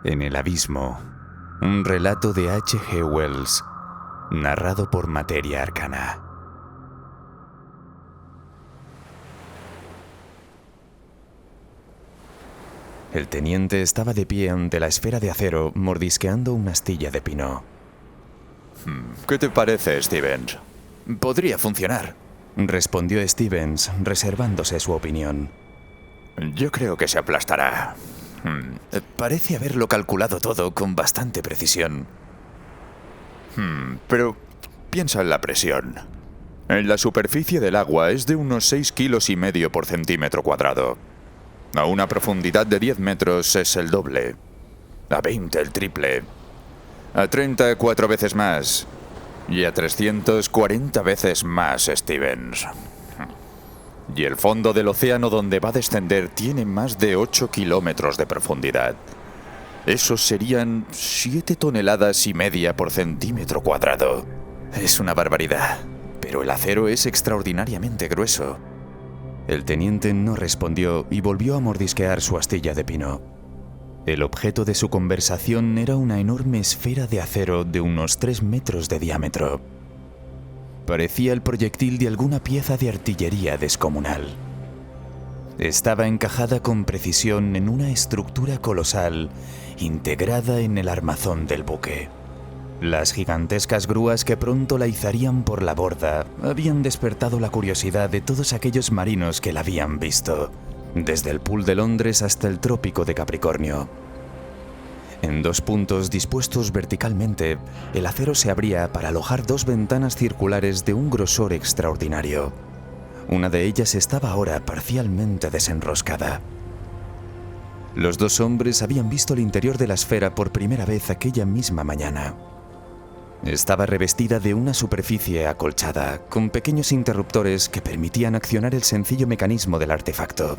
En el abismo, un relato de H.G. Wells, narrado por Materia Arcana. El teniente estaba de pie ante la esfera de acero, mordisqueando una astilla de pino. ¿Qué te parece, Stevens? Podría funcionar, respondió Stevens, reservándose su opinión. Yo creo que se aplastará. Parece haberlo calculado todo con bastante precisión. Pero piensa en la presión. En la superficie del agua es de unos 6,5 kilos por centímetro cuadrado. A una profundidad de 10 metros es el doble. A 20 el triple. A 30 4 veces más. Y a 340 veces más, Stevens. Y el fondo del océano donde va a descender tiene más de 8 kilómetros de profundidad. Esos serían 7,5 toneladas por centímetro cuadrado. Es una barbaridad, pero el acero es extraordinariamente grueso. El teniente no respondió y volvió a mordisquear su astilla de pino. El objeto de su conversación era una enorme esfera de acero de unos 3 metros de diámetro. Parecía el proyectil de alguna pieza de artillería descomunal. Estaba encajada con precisión en una estructura colosal, integrada en el armazón del buque. Las gigantescas grúas que pronto la izarían por la borda habían despertado la curiosidad de todos aquellos marinos que la habían visto, desde el Pool de Londres hasta el Trópico de Capricornio. En 2 puntos dispuestos verticalmente, el acero se abría para alojar 2 ventanas circulares de un grosor extraordinario. Una de ellas estaba ahora parcialmente desenroscada. Los 2 hombres habían visto el interior de la esfera por primera vez aquella misma mañana. Estaba revestida de una superficie acolchada, con pequeños interruptores que permitían accionar el sencillo mecanismo del artefacto.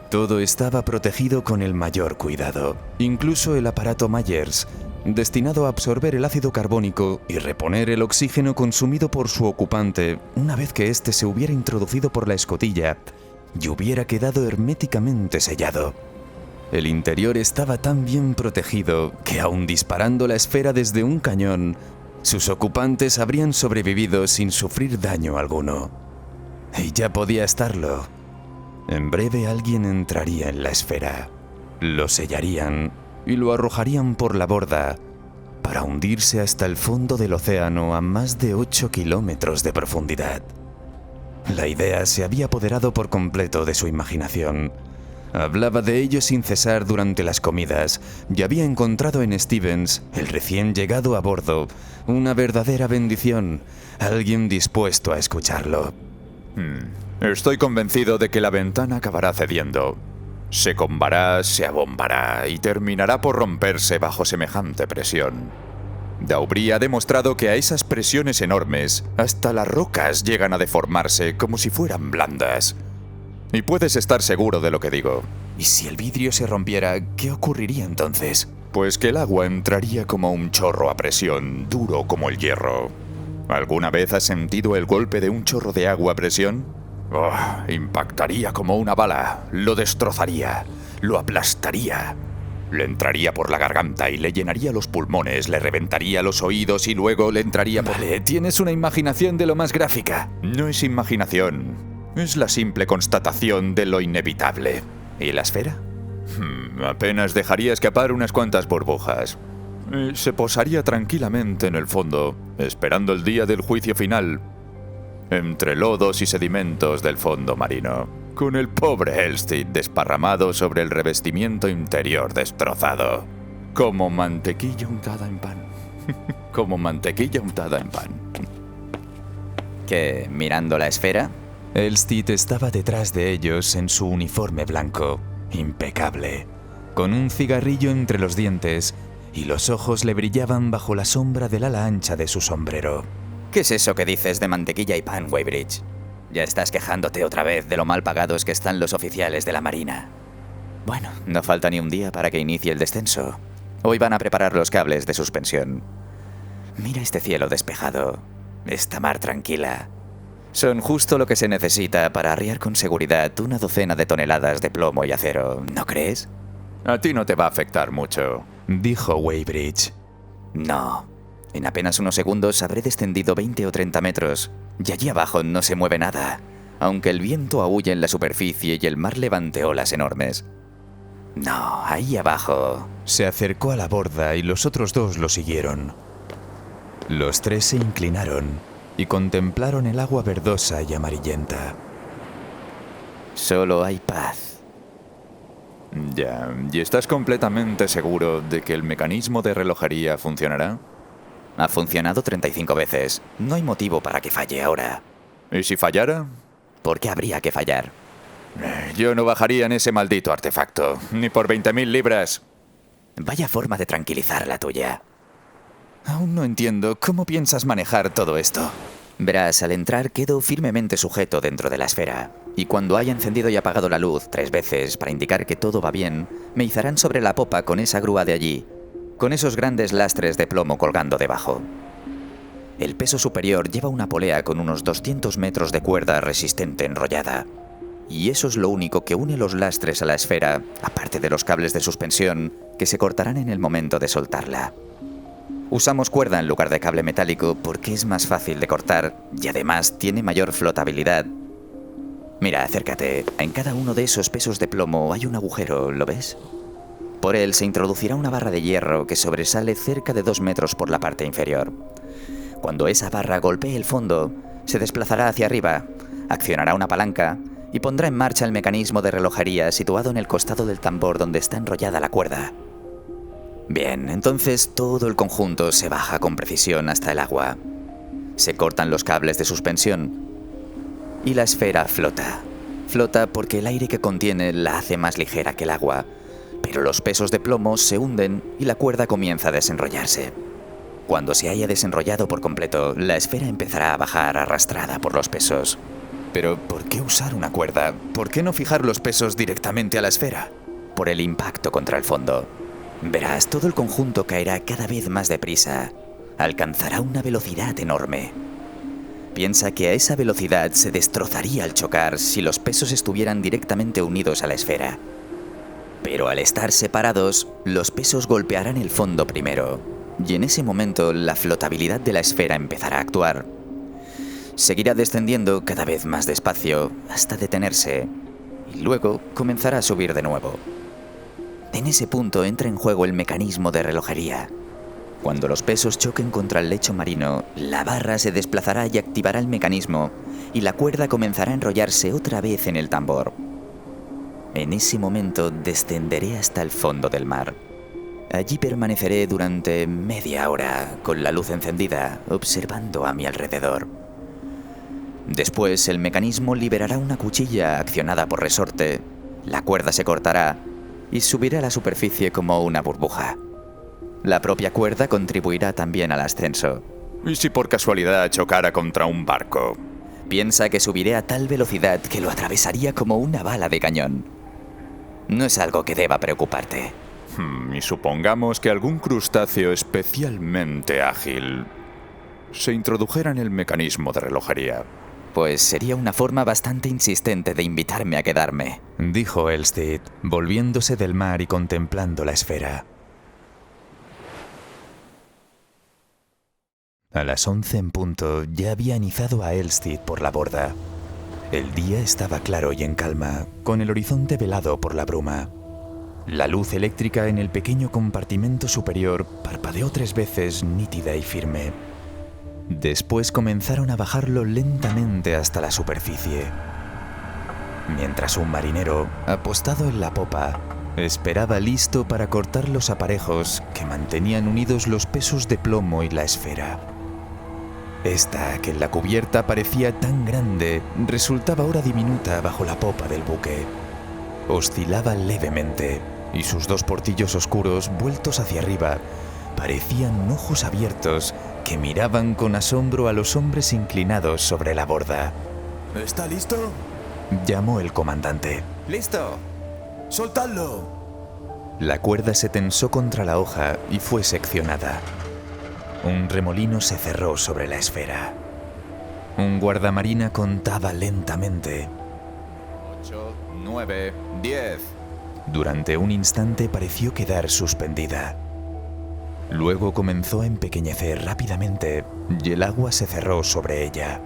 Todo estaba protegido con el mayor cuidado, incluso el aparato Myers, destinado a absorber el ácido carbónico y reponer el oxígeno consumido por su ocupante una vez que éste se hubiera introducido por la escotilla y hubiera quedado herméticamente sellado. El interior estaba tan bien protegido que, aun disparando la esfera desde un cañón, sus ocupantes habrían sobrevivido sin sufrir daño alguno. Y ya podía estarlo. En breve alguien entraría en la esfera, lo sellarían y lo arrojarían por la borda para hundirse hasta el fondo del océano a más de 8 kilómetros de profundidad. La idea se había apoderado por completo de su imaginación. Hablaba de ello sin cesar durante las comidas y había encontrado en Stevens, el recién llegado a bordo, una verdadera bendición, alguien dispuesto a escucharlo. Estoy convencido de que la ventana acabará cediendo. Se combará, se abombará y terminará por romperse bajo semejante presión. Daubry ha demostrado que a esas presiones enormes, hasta las rocas llegan a deformarse como si fueran blandas. Y puedes estar seguro de lo que digo. ¿Y si el vidrio se rompiera, qué ocurriría entonces? Pues que el agua entraría como un chorro a presión, duro como el hierro. ¿Alguna vez has sentido el golpe de un chorro de agua a presión? Impactaría como una bala, lo destrozaría, lo aplastaría. Le entraría por la garganta y le llenaría los pulmones, le reventaría los oídos y luego le entraría por... Vale, tienes una imaginación de lo más gráfica. No es imaginación, es la simple constatación de lo inevitable. ¿Y la esfera? Apenas dejaría escapar unas cuantas burbujas. Se posaría tranquilamente en el fondo, esperando el día del juicio final, entre lodos y sedimentos del fondo marino, con el pobre Elstead desparramado sobre el revestimiento interior destrozado, como mantequilla untada en pan. Como mantequilla untada en pan. ¿Qué, mirando la esfera? Elstead estaba detrás de ellos en su uniforme blanco, impecable, con un cigarrillo entre los dientes, y los ojos le brillaban bajo la sombra del ala ancha de su sombrero. ¿Qué es eso que dices de mantequilla y pan, Weybridge? Ya estás quejándote otra vez de lo mal pagados que están los oficiales de la Marina. Bueno, no falta ni un día para que inicie el descenso. Hoy van a preparar los cables de suspensión. Mira este cielo despejado, esta mar tranquila. Son justo lo que se necesita para arriar con seguridad una docena de toneladas de plomo y acero, ¿no crees? A ti no te va a afectar mucho, dijo Weybridge. No. En apenas unos segundos habré descendido 20 o 30 metros, y allí abajo no se mueve nada, aunque el viento aúlle en la superficie y el mar levante olas enormes. No, ahí abajo. Se acercó a la borda y los otros dos lo siguieron. Los tres se inclinaron y contemplaron el agua verdosa y amarillenta. Solo hay paz. Ya, ¿y estás completamente seguro de que el mecanismo de relojería funcionará? Ha funcionado 35 veces. No hay motivo para que falle ahora. ¿Y si fallara? ¿Por qué habría que fallar? Yo no bajaría en ese maldito artefacto, ni por 20.000 libras. Vaya forma de tranquilizar la tuya. Aún no entiendo cómo piensas manejar todo esto. Verás, al entrar quedo firmemente sujeto dentro de la esfera, y cuando haya encendido y apagado la luz 3 veces para indicar que todo va bien, me izarán sobre la popa con esa grúa de allí, con esos grandes lastres de plomo colgando debajo. El peso superior lleva una polea con unos 200 metros de cuerda resistente enrollada, y eso es lo único que une los lastres a la esfera, aparte de los cables de suspensión, que se cortarán en el momento de soltarla. Usamos cuerda en lugar de cable metálico porque es más fácil de cortar y además tiene mayor flotabilidad. Mira, acércate. En cada uno de esos pesos de plomo hay un agujero, ¿lo ves? Por él se introducirá una barra de hierro que sobresale cerca de 2 metros por la parte inferior. Cuando esa barra golpee el fondo, se desplazará hacia arriba, accionará una palanca y pondrá en marcha el mecanismo de relojería situado en el costado del tambor donde está enrollada la cuerda. Bien, entonces todo el conjunto se baja con precisión hasta el agua. Se cortan los cables de suspensión y la esfera flota. Flota porque el aire que contiene la hace más ligera que el agua, pero los pesos de plomo se hunden y la cuerda comienza a desenrollarse. Cuando se haya desenrollado por completo, la esfera empezará a bajar arrastrada por los pesos. Pero, ¿por qué usar una cuerda? ¿Por qué no fijar los pesos directamente a la esfera? Por el impacto contra el fondo. Verás, todo el conjunto caerá cada vez más deprisa. Alcanzará una velocidad enorme. Piensa que a esa velocidad se destrozaría al chocar si los pesos estuvieran directamente unidos a la esfera. Pero al estar separados, los pesos golpearán el fondo primero, y en ese momento la flotabilidad de la esfera empezará a actuar. Seguirá descendiendo cada vez más despacio hasta detenerse, y luego comenzará a subir de nuevo. En ese punto entra en juego el mecanismo de relojería. Cuando los pesos choquen contra el lecho marino, la barra se desplazará y activará el mecanismo, y la cuerda comenzará a enrollarse otra vez en el tambor. En ese momento descenderé hasta el fondo del mar. Allí permaneceré durante media hora, con la luz encendida, observando a mi alrededor. Después, el mecanismo liberará una cuchilla accionada por resorte, la cuerda se cortará y subirá a la superficie como una burbuja. La propia cuerda contribuirá también al ascenso. ¿Y si por casualidad chocara contra un barco? Piensa que subiré a tal velocidad que lo atravesaría como una bala de cañón. No es algo que deba preocuparte. Y supongamos que algún crustáceo especialmente ágil se introdujera en el mecanismo de relojería. Pues sería una forma bastante insistente de invitarme a quedarme, dijo Elstead, volviéndose del mar y contemplando la esfera. A las 11 en punto ya habían izado a Elstead por la borda. El día estaba claro y en calma, con el horizonte velado por la bruma. La luz eléctrica en el pequeño compartimento superior parpadeó 3 veces nítida y firme. Después comenzaron a bajarlo lentamente hasta la superficie. Mientras un marinero, apostado en la popa, esperaba listo para cortar los aparejos que mantenían unidos los pesos de plomo y la esfera. Esta, que en la cubierta parecía tan grande, resultaba ahora diminuta bajo la popa del buque. Oscilaba levemente, y sus 2 portillos oscuros, vueltos hacia arriba, parecían ojos abiertos que miraban con asombro a los hombres inclinados sobre la borda. ¿Está listo? Llamó el comandante. ¡Listo! ¡Soltadlo! La cuerda se tensó contra la hoja y fue seccionada. Un remolino se cerró sobre la esfera. Un guardamarina contaba lentamente. 8, 9, 10. Durante un instante pareció quedar suspendida. Luego comenzó a empequeñecer rápidamente y el agua se cerró sobre ella.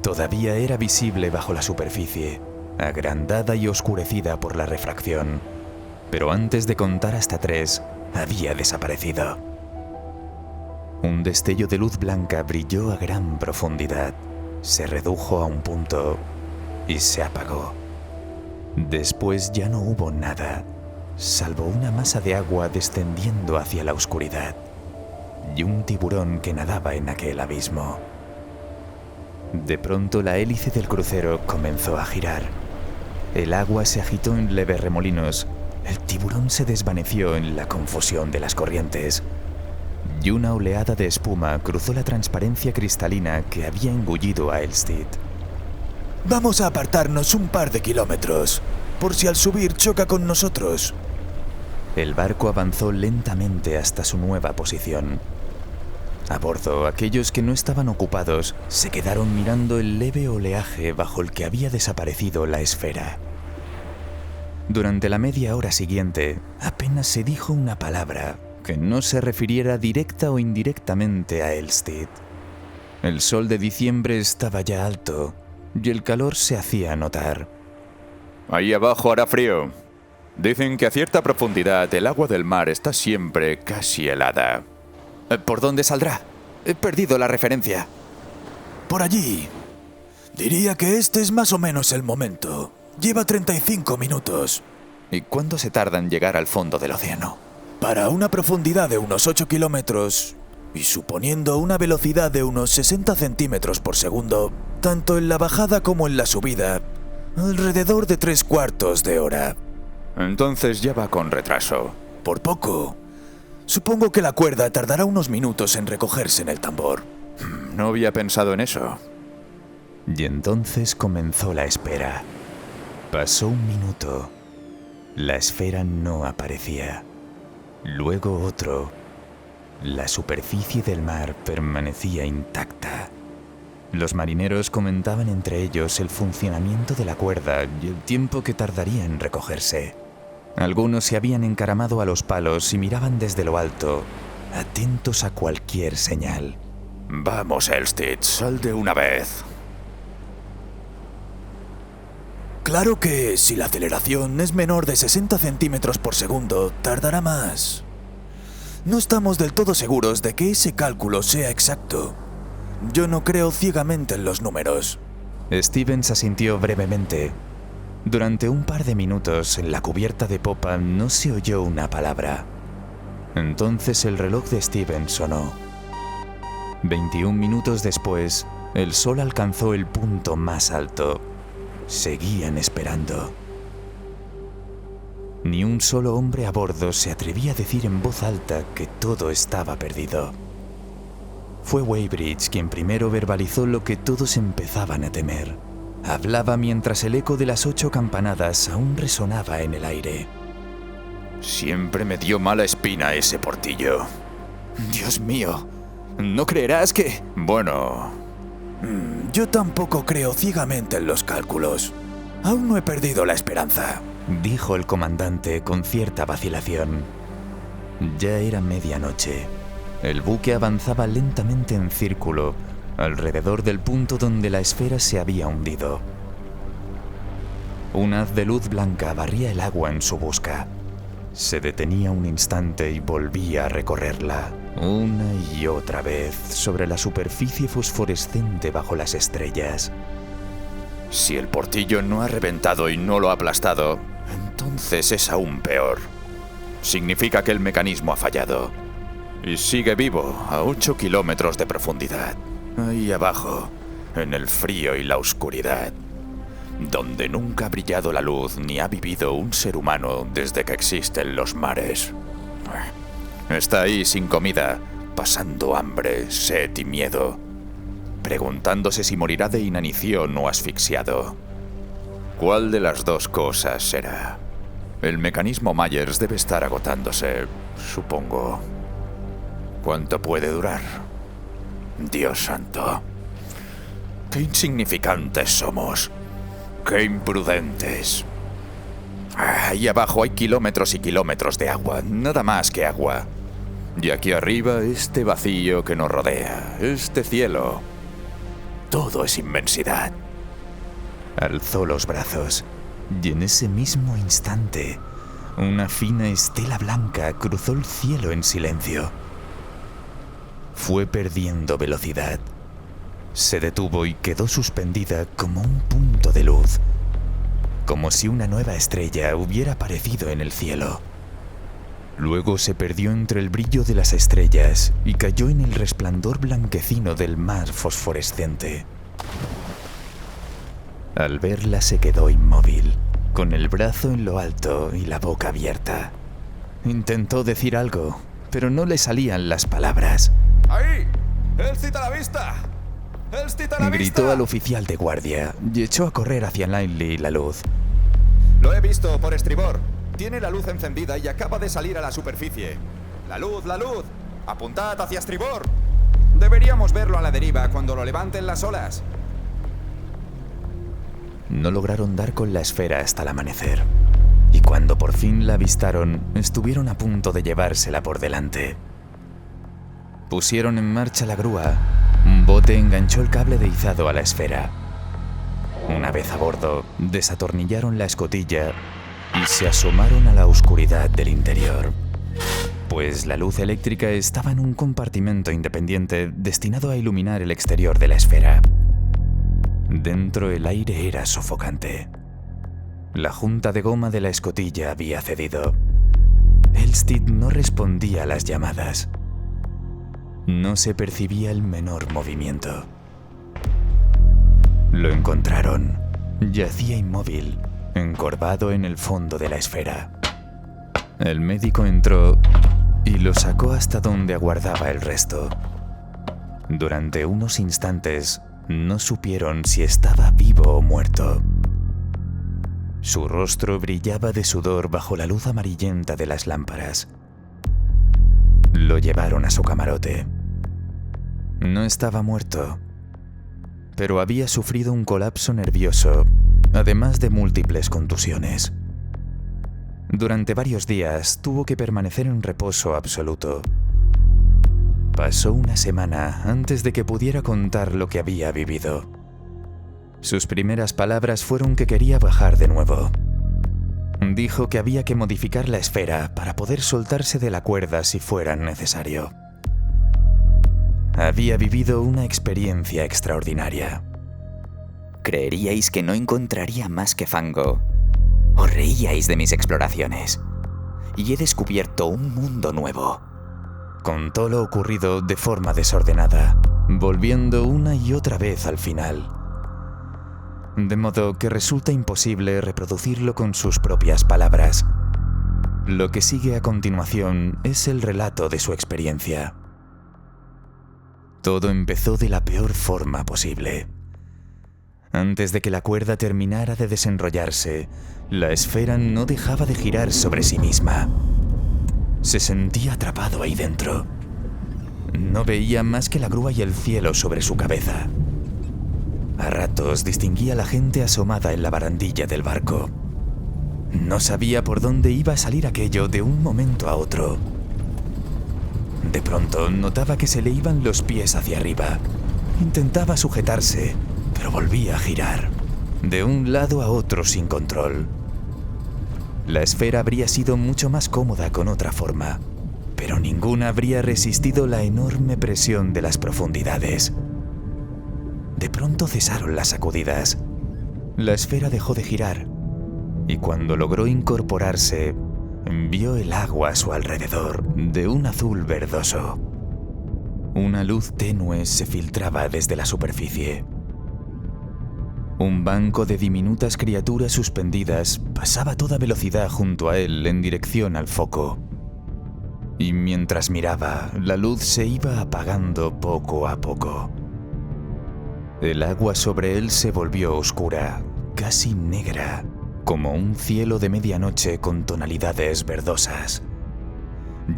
Todavía era visible bajo la superficie, agrandada y oscurecida por la refracción, pero antes de contar hasta 3, había desaparecido. Un destello de luz blanca brilló a gran profundidad, se redujo a un punto y se apagó. Después ya no hubo nada, salvo una masa de agua descendiendo hacia la oscuridad y un tiburón que nadaba en aquel abismo. De pronto la hélice del crucero comenzó a girar. El agua se agitó en leves remolinos, el tiburón se desvaneció en la confusión de las corrientes y una oleada de espuma cruzó la transparencia cristalina que había engullido a Elstead. Vamos a apartarnos un par de kilómetros, por si al subir choca con nosotros. El barco avanzó lentamente hasta su nueva posición. A bordo, aquellos que no estaban ocupados se quedaron mirando el leve oleaje bajo el que había desaparecido la esfera. Durante la media hora siguiente, apenas se dijo una palabra que no se refiriera directa o indirectamente a Elstead. El sol de diciembre estaba ya alto y el calor se hacía notar. Ahí abajo hará frío. Dicen que a cierta profundidad el agua del mar está siempre casi helada. ¿Por dónde saldrá? He perdido la referencia. Por allí. Diría que este es más o menos el momento. Lleva 35 minutos. ¿Y cuánto se tarda en llegar al fondo del océano? Para una profundidad de unos 8 kilómetros, y suponiendo una velocidad de unos 60 centímetros por segundo, tanto en la bajada como en la subida, alrededor de 3/4 de hora. Entonces ya va con retraso. Por poco. Supongo que la cuerda tardará unos minutos en recogerse en el tambor. No había pensado en eso. Y entonces comenzó la espera. Pasó un minuto. La esfera no aparecía. Luego otro. La superficie del mar permanecía intacta. Los marineros comentaban entre ellos el funcionamiento de la cuerda y el tiempo que tardaría en recogerse. Algunos se habían encaramado a los palos y miraban desde lo alto, atentos a cualquier señal. Vamos, Elstead, sal de una vez. Claro que si la aceleración es menor de 60 centímetros por segundo, tardará más. No estamos del todo seguros de que ese cálculo sea exacto. Yo no creo ciegamente en los números. Stevens asintió brevemente. Durante un par de minutos en la cubierta de popa no se oyó una palabra. Entonces el reloj de Stevens sonó. 21 minutos después, el sol alcanzó el punto más alto. Seguían esperando. Ni un solo hombre a bordo se atrevía a decir en voz alta que todo estaba perdido. Fue Weybridge quien primero verbalizó lo que todos empezaban a temer. Hablaba mientras el eco de las 8 campanadas aún resonaba en el aire. Siempre me dio mala espina ese portillo. Dios mío, ¿no creerás que...? Bueno... Yo tampoco creo ciegamente en los cálculos. Aún no he perdido la esperanza, dijo el comandante con cierta vacilación. Ya era medianoche. El buque avanzaba lentamente en círculo, alrededor del punto donde la esfera se había hundido. Un haz de luz blanca barría el agua en su busca. Se detenía un instante y volvía a recorrerla, una y otra vez, sobre la superficie fosforescente bajo las estrellas. Si el portillo no ha reventado y no lo ha aplastado, entonces es aún peor. Significa que el mecanismo ha fallado. Y sigue vivo a 8 kilómetros de profundidad. Ahí abajo, en el frío y la oscuridad, donde nunca ha brillado la luz ni ha vivido un ser humano desde que existen los mares. Está ahí sin comida, pasando hambre, sed y miedo, preguntándose si morirá de inanición o asfixiado. ¿Cuál de las dos cosas será? El mecanismo Myers debe estar agotándose, supongo. ¿Cuánto puede durar? Dios santo. ¡Qué insignificantes somos! ¡Qué imprudentes! Ahí abajo hay kilómetros y kilómetros de agua, nada más que agua. Y aquí arriba este vacío que nos rodea, este cielo. Todo es inmensidad. Alzó los brazos y en ese mismo instante, una fina estela blanca cruzó el cielo en silencio. Fue perdiendo velocidad. Se detuvo y quedó suspendida como un punto de luz, como si una nueva estrella hubiera aparecido en el cielo. Luego se perdió entre el brillo de las estrellas y cayó en el resplandor blanquecino del mar fosforescente. Al verla se quedó inmóvil, con el brazo en lo alto y la boca abierta. Intentó decir algo, pero no le salían las palabras. ¡Ahí! ¡Elstit a la vista! ¡Elstit a la vista! Gritó al oficial de guardia y echó a correr hacia Knightley y la luz. Lo he visto por estribor. Tiene la luz encendida y acaba de salir a la superficie. ¡La luz, la luz! ¡Apuntad hacia estribor! Deberíamos verlo a la deriva cuando lo levanten las olas. No lograron dar con la esfera hasta el amanecer, y cuando por fin la avistaron, estuvieron a punto de llevársela por delante. Pusieron en marcha la grúa. Un bote enganchó el cable de izado a la esfera. Una vez a bordo, desatornillaron la escotilla y se asomaron a la oscuridad del interior, pues la luz eléctrica estaba en un compartimento independiente destinado a iluminar el exterior de la esfera. Dentro el aire era sofocante. La junta de goma de la escotilla había cedido. Elstit no respondía a las llamadas. No se percibía el menor movimiento. Lo encontraron. Yacía inmóvil, encorvado en el fondo de la esfera. El médico entró y lo sacó hasta donde aguardaba el resto. Durante unos instantes no supieron si estaba vivo o muerto. Su rostro brillaba de sudor bajo la luz amarillenta de las lámparas. Lo llevaron a su camarote. No estaba muerto, pero había sufrido un colapso nervioso, además de múltiples contusiones. Durante varios días tuvo que permanecer en reposo absoluto. Pasó una semana antes de que pudiera contar lo que había vivido. Sus primeras palabras fueron que quería bajar de nuevo. Dijo que había que modificar la esfera para poder soltarse de la cuerda si fuera necesario. Había vivido una experiencia extraordinaria. Creeríais que no encontraría más que fango. Os reíais de mis exploraciones. Y he descubierto un mundo nuevo. Contó lo ocurrido de forma desordenada, volviendo una y otra vez al final. De modo que resulta imposible reproducirlo con sus propias palabras. Lo que sigue a continuación es el relato de su experiencia. Todo empezó de la peor forma posible. Antes de que la cuerda terminara de desenrollarse, la esfera no dejaba de girar sobre sí misma. Se sentía atrapado ahí dentro. No veía más que la grúa y el cielo sobre su cabeza. A ratos distinguía a la gente asomada en la barandilla del barco. No sabía por dónde iba a salir aquello de un momento a otro. De pronto notaba que se le iban los pies hacia arriba. Intentaba sujetarse, pero volvía a girar, de un lado a otro sin control. La esfera habría sido mucho más cómoda con otra forma, pero ninguna habría resistido la enorme presión de las profundidades. De pronto cesaron las sacudidas. La esfera dejó de girar, y cuando logró incorporarse, vio el agua a su alrededor de un azul verdoso. Una luz tenue se filtraba desde la superficie. Un banco de diminutas criaturas suspendidas pasaba a toda velocidad junto a él en dirección al foco. Y mientras miraba, la luz se iba apagando poco a poco. El agua sobre él se volvió oscura, casi negra, como un cielo de medianoche con tonalidades verdosas.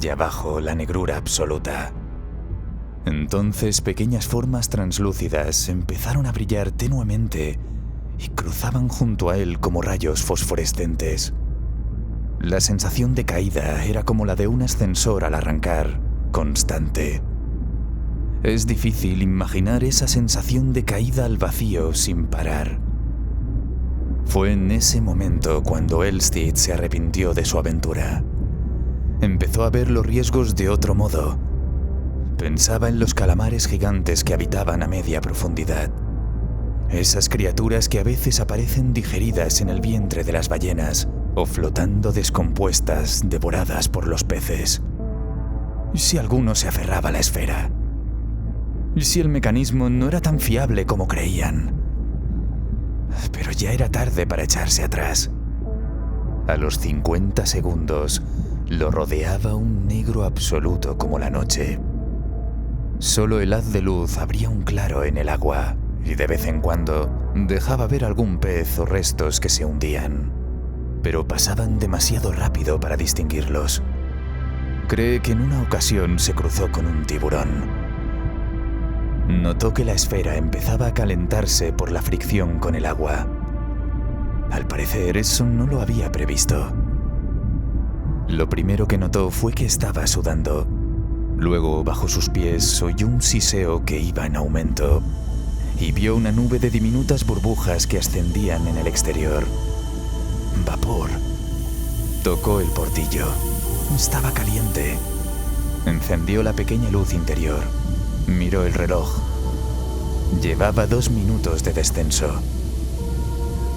Y abajo la negrura absoluta. Entonces pequeñas formas translúcidas empezaron a brillar tenuemente y cruzaban junto a él como rayos fosforescentes. La sensación de caída era como la de un ascensor al arrancar, constante. Es difícil imaginar esa sensación de caída al vacío sin parar. Fue en ese momento cuando Elstead se arrepintió de su aventura. Empezó a ver los riesgos de otro modo. Pensaba en los calamares gigantes que habitaban a media profundidad. Esas criaturas que a veces aparecen digeridas en el vientre de las ballenas o flotando descompuestas, devoradas por los peces. ¿Y si alguno se aferraba a la esfera? ¿Y si el mecanismo no era tan fiable como creían? Pero ya era tarde para echarse atrás. A los 50 segundos, lo rodeaba un negro absoluto como la noche. Solo el haz de luz abría un claro en el agua y de vez en cuando dejaba ver algún pez o restos que se hundían, pero pasaban demasiado rápido para distinguirlos. Cree que en una ocasión se cruzó con un tiburón. Notó que la esfera empezaba a calentarse por la fricción con el agua. Al parecer, eso no lo había previsto. Lo primero que notó fue que estaba sudando. Luego, bajo sus pies, oyó un siseo que iba en aumento y vio una nube de diminutas burbujas que ascendían en el exterior. Vapor. Tocó el portillo. Estaba caliente. Encendió la pequeña luz interior. Miró el reloj. Llevaba 2 minutos de descenso.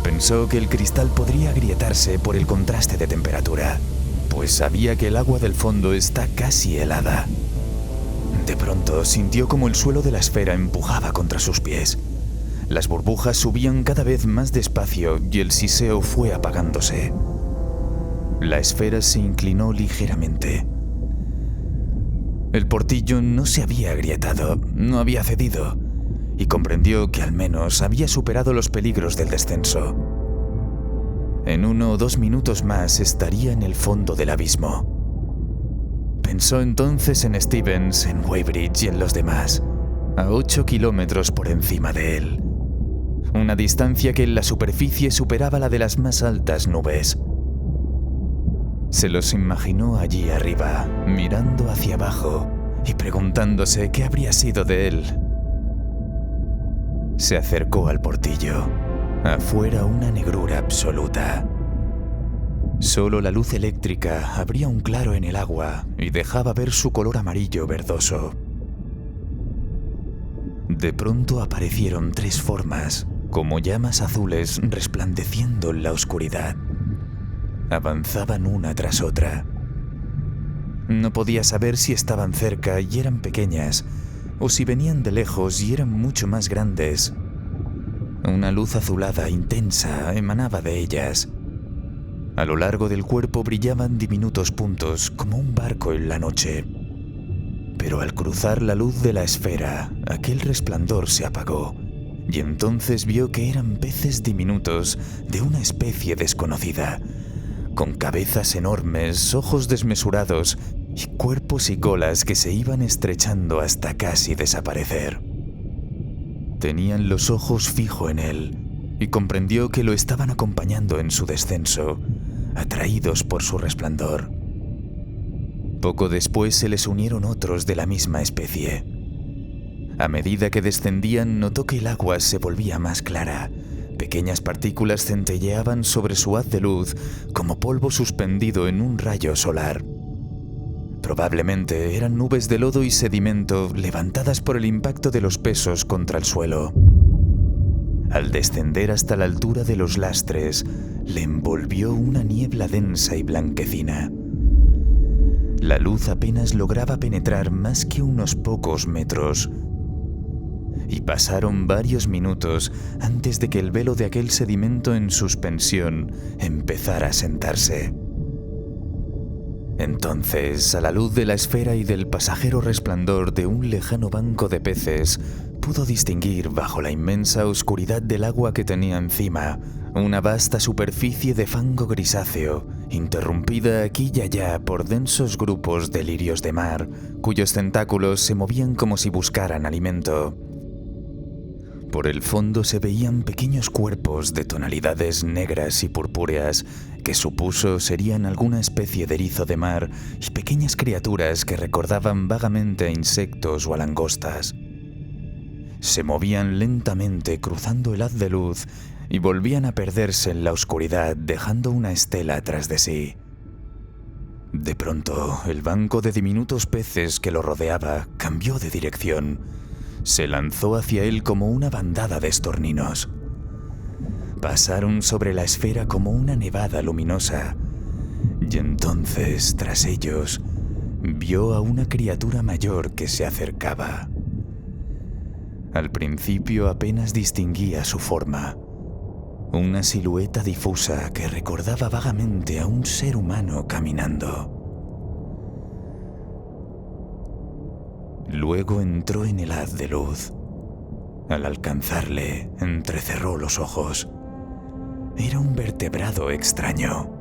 Pensó que el cristal podría agrietarse por el contraste de temperatura, pues sabía que el agua del fondo está casi helada. De pronto sintió como el suelo de la esfera empujaba contra sus pies. Las burbujas subían cada vez más despacio y el siseo fue apagándose. La esfera se inclinó ligeramente. El portillo no se había agrietado, no había cedido, y comprendió que al menos había superado los peligros del descenso. En 1 o 2 minutos más estaría en el fondo del abismo. Pensó entonces en Stevens, en Weybridge y en los demás, a 8 kilómetros por encima de él. Una distancia que en la superficie superaba la de las más altas nubes. Se los imaginó allí arriba, mirando hacia abajo y preguntándose qué habría sido de él. Se acercó al portillo. Afuera una negrura absoluta. Solo la luz eléctrica abría un claro en el agua y dejaba ver su color amarillo verdoso. De pronto aparecieron 3 formas, como llamas azules resplandeciendo en la oscuridad. Avanzaban una tras otra. No podía saber si estaban cerca y eran pequeñas, o si venían de lejos y eran mucho más grandes. Una luz azulada intensa emanaba de ellas. A lo largo del cuerpo brillaban diminutos puntos como un barco en la noche. Pero al cruzar la luz de la esfera, aquel resplandor se apagó, y entonces vio que eran peces diminutos de una especie desconocida, con cabezas enormes, ojos desmesurados y cuerpos y colas que se iban estrechando hasta casi desaparecer. Tenían los ojos fijo en él y comprendió que lo estaban acompañando en su descenso, atraídos por su resplandor. Poco después se les unieron otros de la misma especie. A medida que descendían, notó que el agua se volvía más clara. Pequeñas partículas centelleaban sobre su haz de luz como polvo suspendido en un rayo solar. Probablemente eran nubes de lodo y sedimento levantadas por el impacto de los pesos contra el suelo. Al descender hasta la altura de los lastres, le envolvió una niebla densa y blanquecina. La luz apenas lograba penetrar más que unos pocos metros. Y pasaron varios minutos antes de que el velo de aquel sedimento en suspensión empezara a sentarse. Entonces, a la luz de la esfera y del pasajero resplandor de un lejano banco de peces, pudo distinguir bajo la inmensa oscuridad del agua que tenía encima una vasta superficie de fango grisáceo, interrumpida aquí y allá por densos grupos de lirios de mar, cuyos tentáculos se movían como si buscaran alimento. Por el fondo se veían pequeños cuerpos de tonalidades negras y purpúreas que supuso serían alguna especie de erizo de mar y pequeñas criaturas que recordaban vagamente a insectos o a langostas. Se movían lentamente cruzando el haz de luz y volvían a perderse en la oscuridad dejando una estela tras de sí. De pronto, el banco de diminutos peces que lo rodeaba cambió de dirección. Se lanzó hacia él como una bandada de estorninos. Pasaron sobre la esfera como una nevada luminosa, y entonces, tras ellos, vio a una criatura mayor que se acercaba. Al principio apenas distinguía su forma, una silueta difusa que recordaba vagamente a un ser humano caminando. Luego entró en el haz de luz. Al alcanzarle, entrecerró los ojos. Era un vertebrado extraño.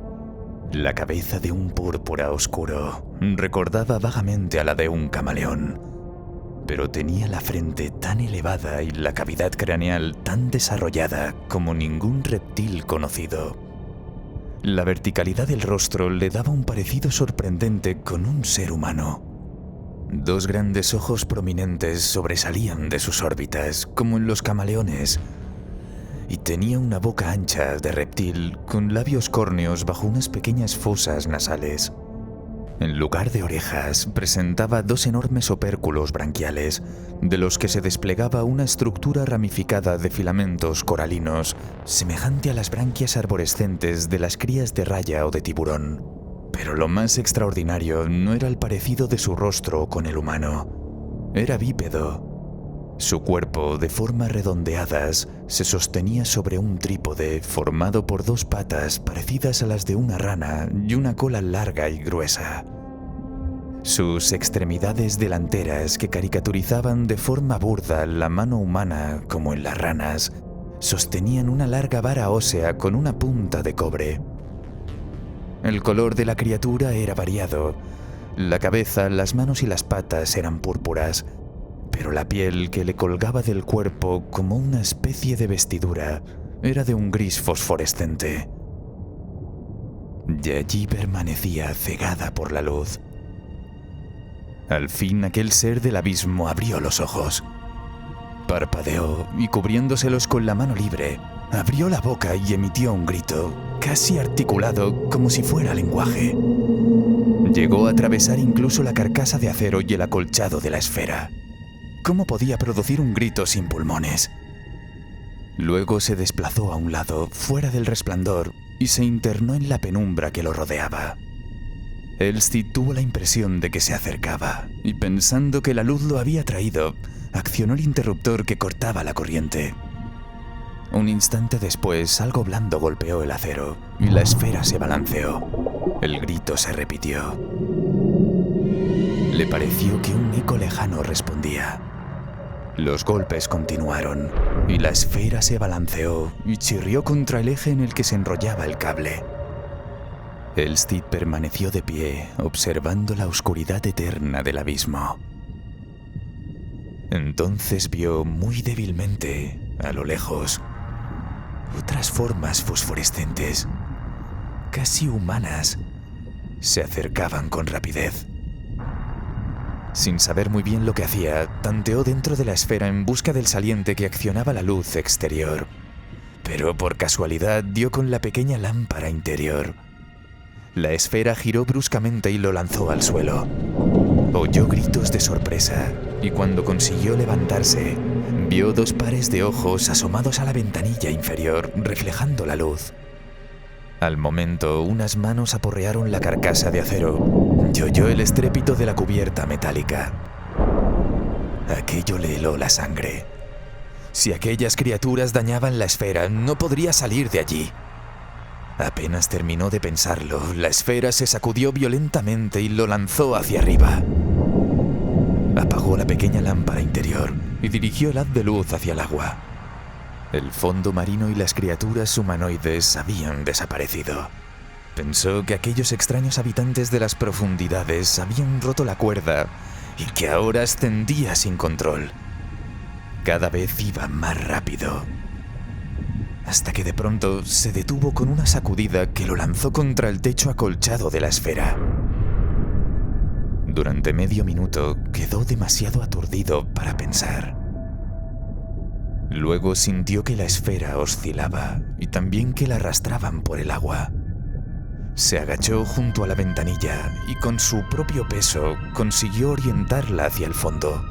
La cabeza de un púrpura oscuro recordaba vagamente a la de un camaleón, pero tenía la frente tan elevada y la cavidad craneal tan desarrollada como ningún reptil conocido. La verticalidad del rostro le daba un parecido sorprendente con un ser humano. Dos grandes ojos prominentes sobresalían de sus órbitas, como en los camaleones, y tenía una boca ancha de reptil con labios córneos bajo unas pequeñas fosas nasales. En lugar de orejas, presentaba dos enormes opérculos branquiales, de los que se desplegaba una estructura ramificada de filamentos coralinos, semejante a las branquias arborescentes de las crías de raya o de tiburón. Pero lo más extraordinario no era el parecido de su rostro con el humano. Era bípedo. Su cuerpo, de formas redondeadas, se sostenía sobre un trípode formado por dos patas parecidas a las de una rana y una cola larga y gruesa. Sus extremidades delanteras, que caricaturizaban de forma burda la mano humana como en las ranas, sostenían una larga vara ósea con una punta de cobre. El color de la criatura era variado. La cabeza, las manos y las patas eran púrpuras, pero la piel que le colgaba del cuerpo como una especie de vestidura era de un gris fosforescente. Y allí permanecía cegada por la luz. Al fin aquel ser del abismo abrió los ojos. Parpadeó y, cubriéndoselos con la mano libre, abrió la boca y emitió un grito, casi articulado como si fuera lenguaje. Llegó a atravesar incluso la carcasa de acero y el acolchado de la esfera. ¿Cómo podía producir un grito sin pulmones? Luego se desplazó a un lado, fuera del resplandor, y se internó en la penumbra que lo rodeaba. Elstid tuvo la impresión de que se acercaba, y pensando que la luz lo había traído, accionó el interruptor que cortaba la corriente. Un instante después, algo blando golpeó el acero, y la esfera se balanceó. El grito se repitió. Le pareció que un eco lejano respondía. Los golpes continuaron, y la esfera se balanceó y chirrió contra el eje en el que se enrollaba el cable. Elstid permaneció de pie, observando la oscuridad eterna del abismo. Entonces vio muy débilmente, a lo lejos, otras formas fosforescentes, casi humanas, se acercaban con rapidez. Sin saber muy bien lo que hacía, tanteó dentro de la esfera en busca del saliente que accionaba la luz exterior, pero por casualidad dio con la pequeña lámpara interior. La esfera giró bruscamente y lo lanzó al suelo. Oyó gritos de sorpresa y cuando consiguió levantarse, vio dos pares de ojos asomados a la ventanilla inferior, reflejando la luz. Al momento, unas manos aporrearon la carcasa de acero y oyó el estrépito de la cubierta metálica. Aquello le heló la sangre. Si aquellas criaturas dañaban la esfera, no podría salir de allí. Apenas terminó de pensarlo, la esfera se sacudió violentamente y lo lanzó hacia arriba. Apagó la pequeña lámpara interior y dirigió el haz de luz hacia el agua. El fondo marino y las criaturas humanoides habían desaparecido. Pensó que aquellos extraños habitantes de las profundidades habían roto la cuerda y que ahora ascendía sin control. cada vez iba más rápido, hasta que de pronto se detuvo con una sacudida que lo lanzó contra el techo acolchado de la esfera. Durante medio minuto quedó demasiado aturdido para pensar. Luego sintió que la esfera oscilaba y también que la arrastraban por el agua. Se agachó junto a la ventanilla y con su propio peso consiguió orientarla hacia el fondo.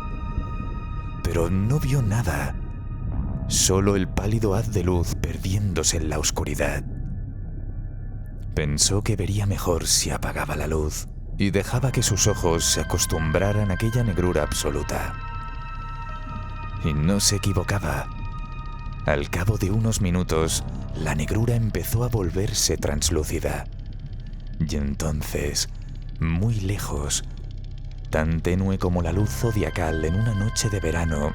Pero no vio nada, solo el pálido haz de luz perdiéndose en la oscuridad. Pensó que vería mejor si apagaba la luz y dejaba que sus ojos se acostumbraran a aquella negrura absoluta. Y no se equivocaba. Al cabo de unos minutos, la negrura empezó a volverse translúcida. Y entonces, muy lejos, tan tenue como la luz zodiacal en una noche de verano,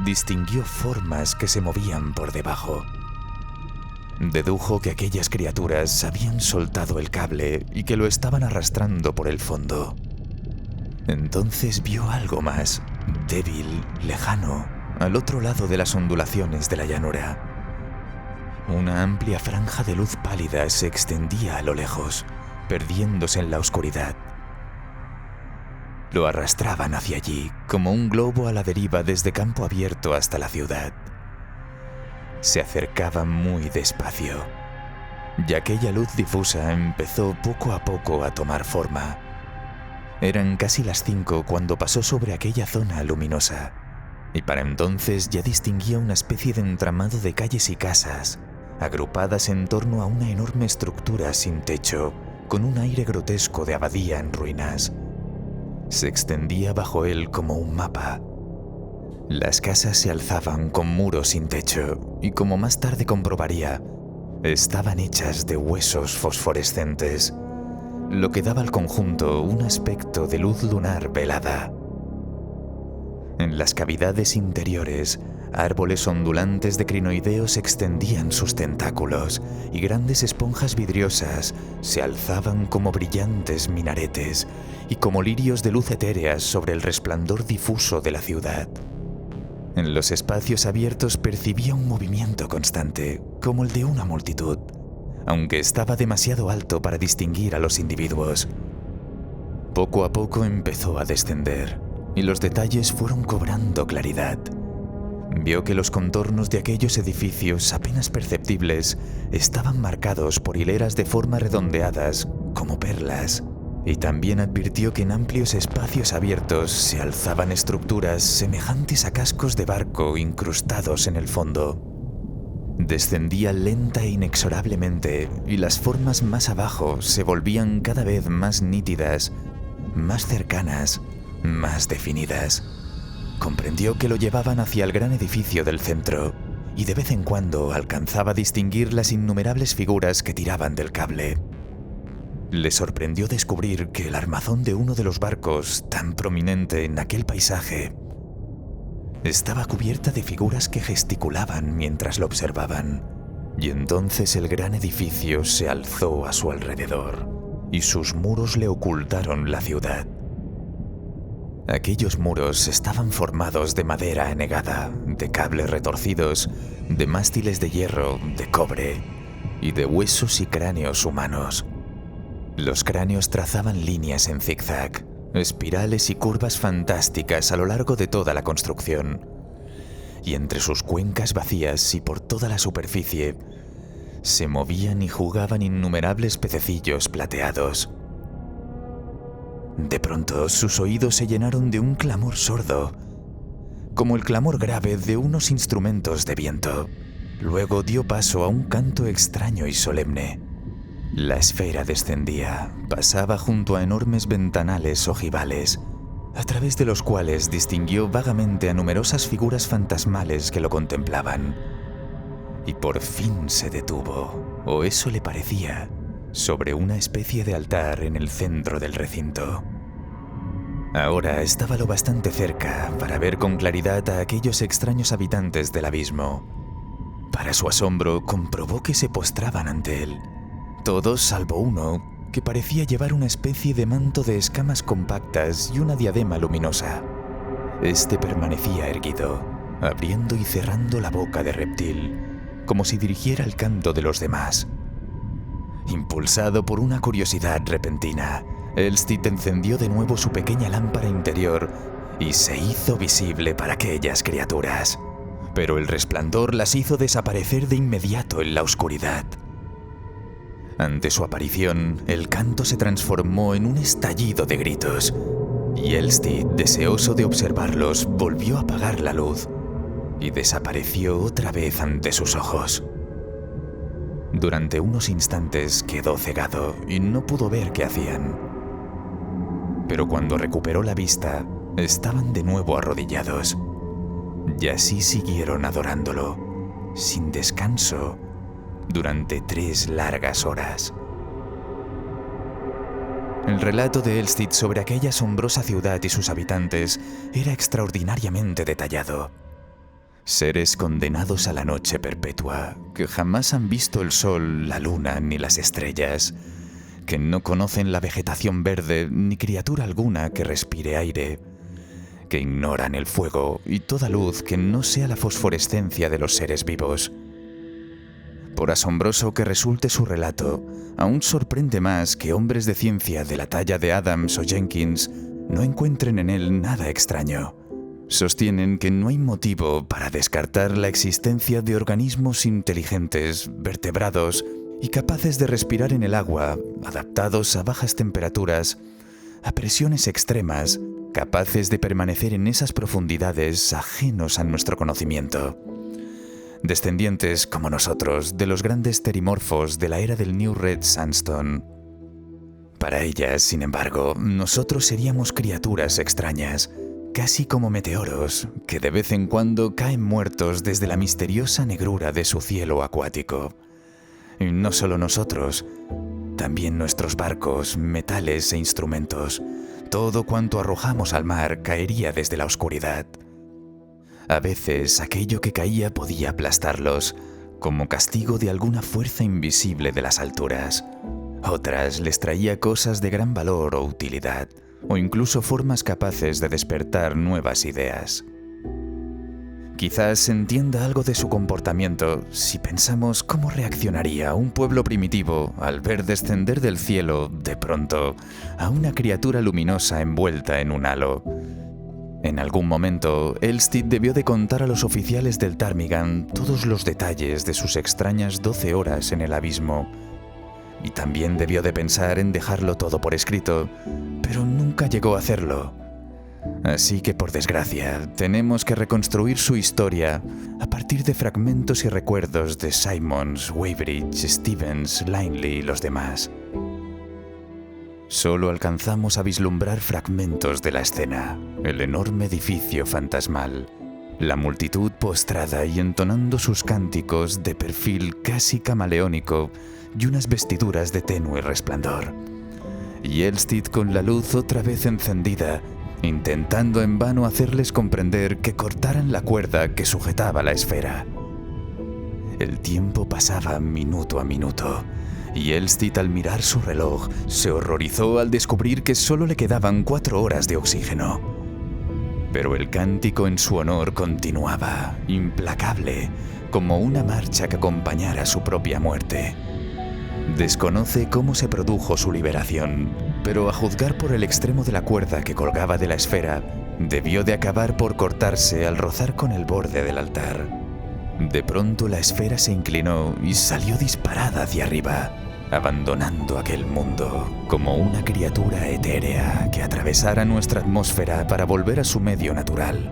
distinguió formas que se movían por debajo. Dedujo que aquellas criaturas habían soltado el cable y que lo estaban arrastrando por el fondo. Entonces vio algo más, débil, lejano, al otro lado de las ondulaciones de la llanura. Una amplia franja de luz pálida se extendía a lo lejos, perdiéndose en la oscuridad. Lo arrastraban hacia allí, como un globo a la deriva desde campo abierto hasta la ciudad. Se acercaba muy despacio, y aquella luz difusa empezó poco a poco a tomar forma. Eran casi las 5 cuando pasó sobre aquella zona luminosa, y para entonces ya distinguía una especie de entramado de calles y casas, agrupadas en torno a una enorme estructura sin techo, con un aire grotesco de abadía en ruinas. Se extendía bajo él como un mapa. Las casas se alzaban con muros sin techo y, como más tarde comprobaría, estaban hechas de huesos fosforescentes, lo que daba al conjunto un aspecto de luz lunar velada. En las cavidades interiores, árboles ondulantes de crinoideos extendían sus tentáculos y grandes esponjas vidriosas se alzaban como brillantes minaretes y como lirios de luz etéreas sobre el resplandor difuso de la ciudad. En los espacios abiertos percibía un movimiento constante, como el de una multitud, aunque estaba demasiado alto para distinguir a los individuos. Poco a poco empezó a descender, y los detalles fueron cobrando claridad. Vio que los contornos de aquellos edificios apenas perceptibles estaban marcados por hileras de forma redondeadas como perlas, y también advirtió que en amplios espacios abiertos se alzaban estructuras semejantes a cascos de barco incrustados en el fondo. Descendía lenta e inexorablemente, y las formas más abajo se volvían cada vez más nítidas, más cercanas, más definidas. Comprendió que lo llevaban hacia el gran edificio del centro, y de vez en cuando alcanzaba a distinguir las innumerables figuras que tiraban del cable. Le sorprendió descubrir que el armazón de uno de los barcos, tan prominente en aquel paisaje, estaba cubierta de figuras que gesticulaban mientras lo observaban, y entonces el gran edificio se alzó a su alrededor, y sus muros le ocultaron la ciudad. Aquellos muros estaban formados de madera anegada, de cables retorcidos, de mástiles de hierro, de cobre y de huesos y cráneos humanos. Los cráneos trazaban líneas en zigzag, espirales y curvas fantásticas a lo largo de toda la construcción, y entre sus cuencas vacías y por toda la superficie se movían y jugaban innumerables pececillos plateados. De pronto sus oídos se llenaron de un clamor sordo, como el clamor grave de unos instrumentos de viento. Luego dio paso a un canto extraño y solemne. La esfera descendía, pasaba junto a enormes ventanales ojivales, a través de los cuales distinguió vagamente a numerosas figuras fantasmales que lo contemplaban. Y por fin se detuvo, o eso le parecía, sobre una especie de altar en el centro del recinto. Ahora estaba lo bastante cerca para ver con claridad a aquellos extraños habitantes del abismo. Para su asombro, comprobó que se postraban ante él, todos salvo uno, que parecía llevar una especie de manto de escamas compactas y una diadema luminosa. Este permanecía erguido, abriendo y cerrando la boca de reptil, como si dirigiera el canto de los demás. Impulsado por una curiosidad repentina, Elstead encendió de nuevo su pequeña lámpara interior y se hizo visible para aquellas criaturas. Pero el resplandor las hizo desaparecer de inmediato en la oscuridad. Ante su aparición, el canto se transformó en un estallido de gritos, y Elstead, deseoso de observarlos, volvió a apagar la luz y desapareció otra vez ante sus ojos. Durante unos instantes quedó cegado y no pudo ver qué hacían. Pero cuando recuperó la vista, estaban de nuevo arrodillados, y así siguieron adorándolo, sin descanso, durante 3 largas horas. El relato de Elstead sobre aquella asombrosa ciudad y sus habitantes era extraordinariamente detallado. Seres condenados a la noche perpetua, que jamás han visto el sol, la luna ni las estrellas, que no conocen la vegetación verde ni criatura alguna que respire aire, que ignoran el fuego y toda luz que no sea la fosforescencia de los seres vivos. Por asombroso que resulte su relato, aún sorprende más que hombres de ciencia de la talla de Adams o Jenkins no encuentren en él nada extraño. Sostienen que no hay motivo para descartar la existencia de organismos inteligentes, vertebrados y capaces de respirar en el agua, adaptados a bajas temperaturas, a presiones extremas, capaces de permanecer en esas profundidades ajenos a nuestro conocimiento. Descendientes, como nosotros, de los grandes terimorfos de la era del New Red Sandstone. Para ellas, sin embargo, nosotros seríamos criaturas extrañas, casi como meteoros, que de vez en cuando caen muertos desde la misteriosa negrura de su cielo acuático. Y no solo nosotros, también nuestros barcos, metales e instrumentos, todo cuanto arrojamos al mar caería desde la oscuridad. A veces aquello que caía podía aplastarlos, como castigo de alguna fuerza invisible de las alturas. Otras les traía cosas de gran valor o utilidad, o incluso formas capaces de despertar nuevas ideas. Quizás se entienda algo de su comportamiento si pensamos cómo reaccionaría un pueblo primitivo al ver descender del cielo, de pronto, a una criatura luminosa envuelta en un halo. En algún momento, Elstead debió de contar a los oficiales del Ptarmigan todos los detalles de sus extrañas 12 horas en el abismo. Y también debió de pensar en dejarlo todo por escrito, pero nunca llegó a hacerlo. Así que, por desgracia, tenemos que reconstruir su historia a partir de fragmentos y recuerdos de Simons, Weybridge, Stevens, Linley y los demás. Solo alcanzamos a vislumbrar fragmentos de la escena, el enorme edificio fantasmal, la multitud postrada y entonando sus cánticos de perfil casi camaleónico y unas vestiduras de tenue resplandor. Y Elstead con la luz otra vez encendida, intentando en vano hacerles comprender que cortaran la cuerda que sujetaba la esfera. El tiempo pasaba minuto a minuto, y Elstead, al mirar su reloj, se horrorizó al descubrir que solo le quedaban 4 horas de oxígeno. Pero el cántico en su honor continuaba, implacable, como una marcha que acompañara su propia muerte. Desconoce cómo se produjo su liberación, pero a juzgar por el extremo de la cuerda que colgaba de la esfera, debió de acabar por cortarse al rozar con el borde del altar. De pronto la esfera se inclinó y salió disparada hacia arriba, abandonando aquel mundo como una criatura etérea que atravesara nuestra atmósfera para volver a su medio natural.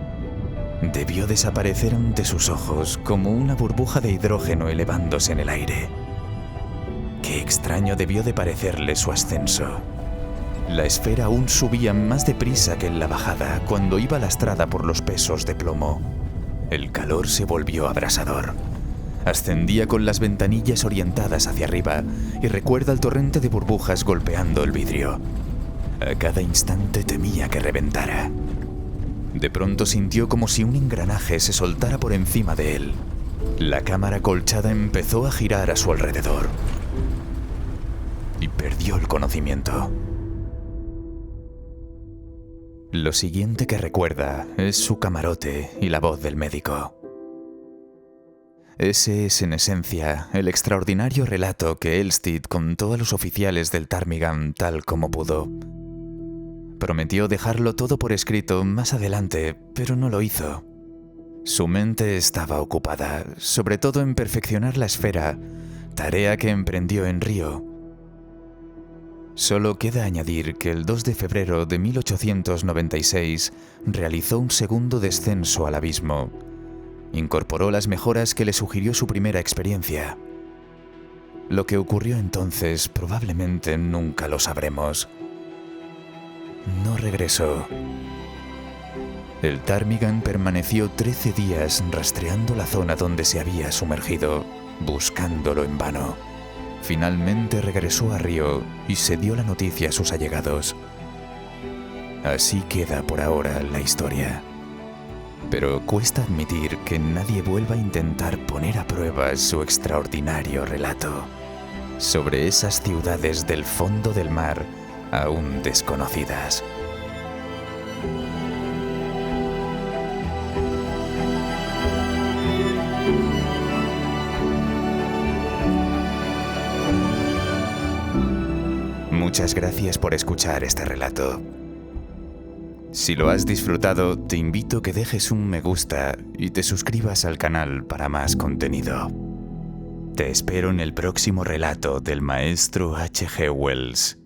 Debió desaparecer ante sus ojos como una burbuja de hidrógeno elevándose en el aire. Qué extraño debió de parecerle su ascenso. La esfera aún subía más deprisa que en la bajada cuando iba lastrada por los pesos de plomo. El calor se volvió abrasador. Ascendía con las ventanillas orientadas hacia arriba y recuerda el torrente de burbujas golpeando el vidrio. A cada instante temía que reventara. De pronto sintió como si un engranaje se soltara por encima de él. La cámara colchada empezó a girar a su alrededor y perdió el conocimiento. Lo siguiente que recuerda es su camarote y la voz del médico. Ese es, en esencia, el extraordinario relato que Elstead contó a los oficiales del Ptarmigan tal como pudo. Prometió dejarlo todo por escrito más adelante, pero no lo hizo. Su mente estaba ocupada, sobre todo en perfeccionar la esfera, tarea que emprendió en Río. Solo queda añadir que el 2 de febrero de 1896 realizó un segundo descenso al abismo. Incorporó las mejoras que le sugirió su primera experiencia. Lo que ocurrió entonces probablemente nunca lo sabremos. No regresó. El Ptarmigan permaneció 13 días rastreando la zona donde se había sumergido, buscándolo en vano. Finalmente regresó a Río y se dio la noticia a sus allegados. Así queda por ahora la historia. Pero cuesta admitir que nadie vuelva a intentar poner a prueba su extraordinario relato sobre esas ciudades del fondo del mar aún desconocidas. Muchas gracias por escuchar este relato. Si lo has disfrutado, te invito a que dejes un me gusta y te suscribas al canal para más contenido. Te espero en el próximo relato del maestro H.G. Wells.